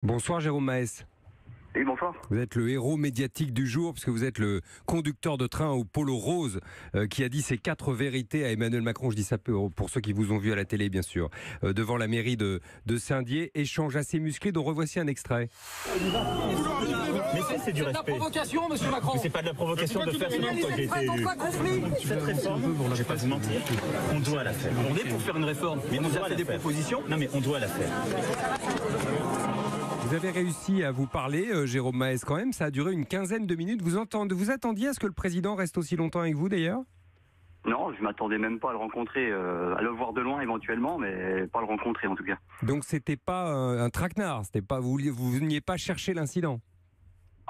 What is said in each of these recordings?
Bonsoir Jérôme Maes. Oui, bonsoir. Vous êtes le héros médiatique du jour puisque vous êtes le conducteur de train au polo rose qui a dit ces 4 vérités à Emmanuel Macron. Je dis ça pour ceux qui vous ont vu à la télé bien sûr. Devant la mairie de Saint-Dié. Échange assez musclé dont revoici un extrait. Mais c'est du respect. C'est de la provocation, monsieur Macron. C'est pas de la provocation de faire seulement quand j'ai été élu. Cette réforme, je vais pas vous mentir, on doit la faire. On est pour faire une réforme, mais on nous a fait des propositions. Non mais on doit la faire. Vous avez réussi à vous parler, Jérôme Maes, quand même. Ça a duré une quinzaine de minutes. Vous attendiez à ce que le président reste aussi longtemps avec vous, d'ailleurs ? Non, je m'attendais même pas à le rencontrer, à le voir de loin éventuellement, mais pas le rencontrer en tout cas. Donc c'était pas un traquenard, c'était pas vous veniez pas chercher l'incident.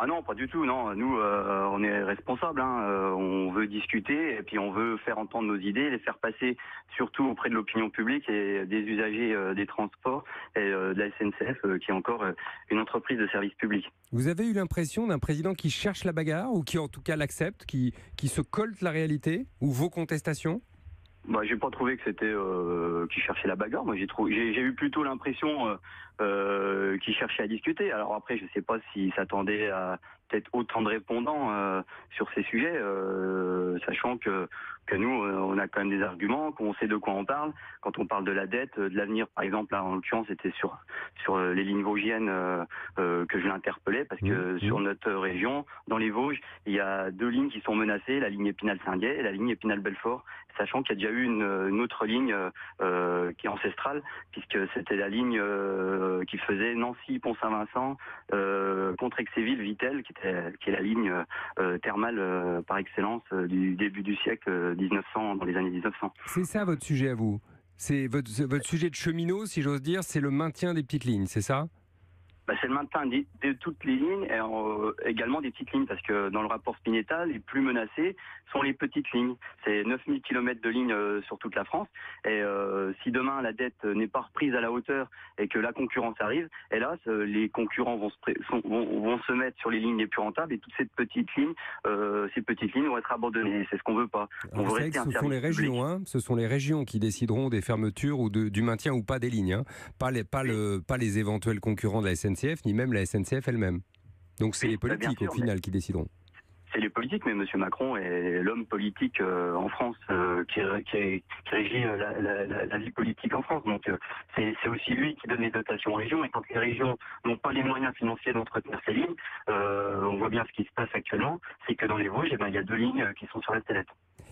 Ah non, pas du tout, non. Nous, on est responsables, on veut discuter et puis on veut faire entendre nos idées, les faire passer surtout auprès de l'opinion publique et des usagers des transports et de la SNCF qui est encore une entreprise de service public. Vous avez eu l'impression d'un président qui cherche la bagarre ou qui en tout cas l'accepte, qui se colte la réalité ou vos contestations ? Bah, j'ai pas trouvé que c'était qui cherchait la bagarre. Moi, j'ai eu plutôt l'impression qu'il cherchait à discuter. Alors après, je sais pas s'il s'attendait à peut-être autant de répondants sur ces sujets, sachant que nous, on a quand même des arguments, qu'on sait de quoi on parle. Quand on parle de la dette, de l'avenir, par exemple, là, en l'occurrence, c'était sur les lignes vosgiennes que je l'interpellais, parce que sur notre région, dans les Vosges, il y a 2 lignes qui sont menacées, la ligne Épinal-Saint-Dié et la ligne Épinal-Belfort, sachant qu'il y a déjà eu une autre ligne qui est ancestrale, puisque c'était la ligne qui faisait Nancy-Pont-Saint-Vincent, Contrexéville-Vittel, qui est la ligne thermale par excellence du début du siècle 1900, dans les années 1900. C'est ça votre sujet à vous ? C'est votre sujet de cheminot, si j'ose dire, c'est le maintien des petites lignes, c'est ça ? C'est le maintien de toutes les lignes et également des petites lignes, parce que dans le rapport Spinetta, les plus menacées sont les petites lignes. C'est 9000 km de lignes sur toute la France. Et si demain la dette n'est pas reprise à la hauteur et que la concurrence arrive, hélas, les concurrents vont se mettre sur les lignes les plus rentables et toutes ces petites lignes vont être abandonnées. C'est ce qu'on veut pas. On veut rester un ce sont les régions, ce sont les régions qui décideront des fermetures ou du maintien ou pas des lignes, pas les éventuels concurrents de la SNCF, ni même la SNCF elle-même. Donc c'est les politiques au final qui décideront. C'est les politiques, mais M. Macron est l'homme politique en France qui régit la vie politique en France. Donc c'est aussi lui qui donne les dotations aux régions. Et quand les régions n'ont pas les moyens financiers d'entretenir ces lignes, on voit bien ce qui se passe actuellement, c'est que dans les Vosges, il y a 2 lignes qui sont sur la sellette.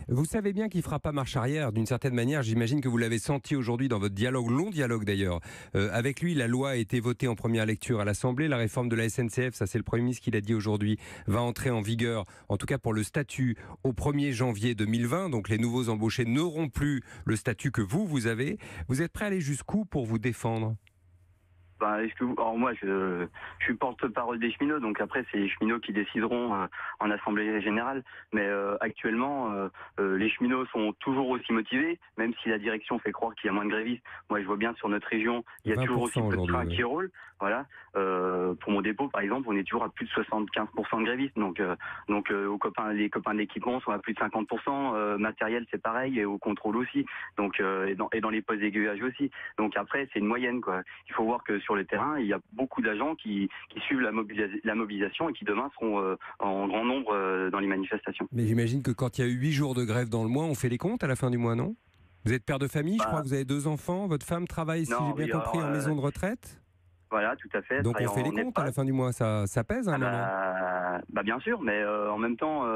Vous savez bien qu'il ne fera pas marche arrière, d'une certaine manière. J'imagine que vous l'avez senti aujourd'hui dans votre dialogue, long dialogue d'ailleurs. Avec lui, la loi a été votée en première lecture à l'Assemblée. La réforme de la SNCF, ça c'est le Premier ministre qui l'a dit aujourd'hui, va entrer en vigueur, en tout cas pour le statut, au 1er janvier 2020. Donc les nouveaux embauchés n'auront plus le statut que vous avez. Vous êtes prêt à aller jusqu'où pour vous défendre ? Alors moi, je suis porte-parole des cheminots, donc après c'est les cheminots qui décideront en assemblée générale. Mais actuellement, les cheminots sont toujours aussi motivés, même si la direction fait croire qu'il y a moins de grévistes. Moi, je vois bien sur notre région, il y a toujours aussi peu de trains qui roulent. Voilà. Pour mon dépôt, par exemple, on est toujours à plus de 75% de grévistes. Donc les copains d'équipement sont à plus de 50%. Matériel, c'est pareil, et au contrôle aussi. Donc et dans les postes d'aiguillage aussi. Donc après, c'est une moyenne, quoi. Il faut voir que sur le terrain, il y a beaucoup d'agents qui suivent la mobilisation et qui demain seront en grand nombre dans les manifestations. Mais j'imagine que quand il y a eu 8 jours de grève dans le mois, on fait les comptes à la fin du mois, non ? Vous êtes père de famille, je crois que vous avez 2 enfants, votre femme travaille, si j'ai bien compris, en maison de retraite ? Voilà, tout à fait. Donc on fait les comptes à la fin du mois, ça pèse un moment. Bien sûr, mais en même temps,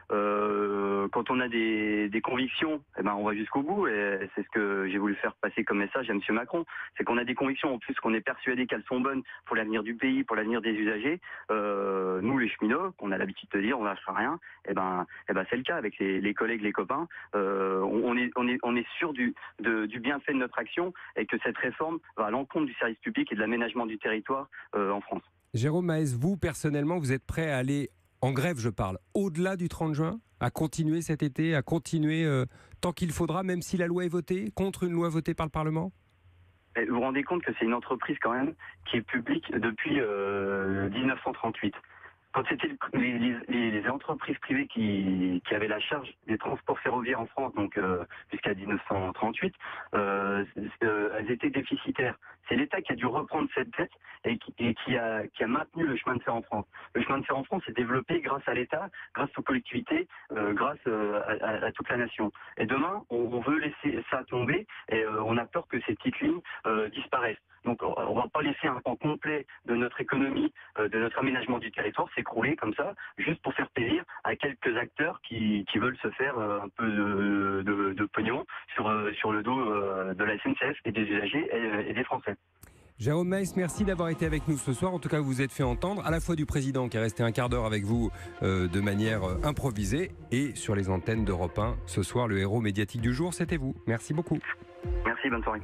quand on a des convictions, on va jusqu'au bout, et c'est ce que j'ai voulu faire passer comme message à M. Macron, c'est qu'on a des convictions, en plus qu'on est persuadé qu'elles sont bonnes pour l'avenir du pays, pour l'avenir des usagers. Nous, les cheminots, qu'on a l'habitude de dire on lâchera rien, c'est le cas avec les collègues, les copains. On est sûr du bienfait de notre action et que cette réforme va à l'encontre du service public et de l'aménagement du territoire en France. Jérôme Maes, vous personnellement, vous êtes prêt à aller en grève, je parle, au-delà du 30 juin, à continuer cet été, à continuer tant qu'il faudra, même si la loi est votée, contre une loi votée par le Parlement ? Vous vous rendez compte que c'est une entreprise quand même qui est publique depuis 1938. quand c'était les entreprises privées qui avaient la charge des transports ferroviaires en France, donc jusqu'à 1938, elles étaient déficitaires. C'est l'État qui a dû reprendre cette dette et qui a maintenu le chemin de fer en France. Le chemin de fer en France s'est développé grâce à l'État, grâce aux collectivités, grâce à toute la nation. Et demain, on veut laisser ça tomber et on a peur que ces petites lignes disparaissent. Donc on ne va pas laisser un pan complet de notre économie, de notre aménagement du territoire s'écrouler comme ça, juste pour faire plaisir à quelques acteurs qui veulent se faire un peu de pognon sur le dos de la SNCF et des usagers et des Français. Jérôme Meis, merci d'avoir été avec nous ce soir. En tout cas, vous vous êtes fait entendre à la fois du président qui est resté un quart d'heure avec vous de manière improvisée et sur les antennes d'Europe 1. Ce soir, le héros médiatique du jour, c'était vous. Merci beaucoup. Merci, bonne soirée.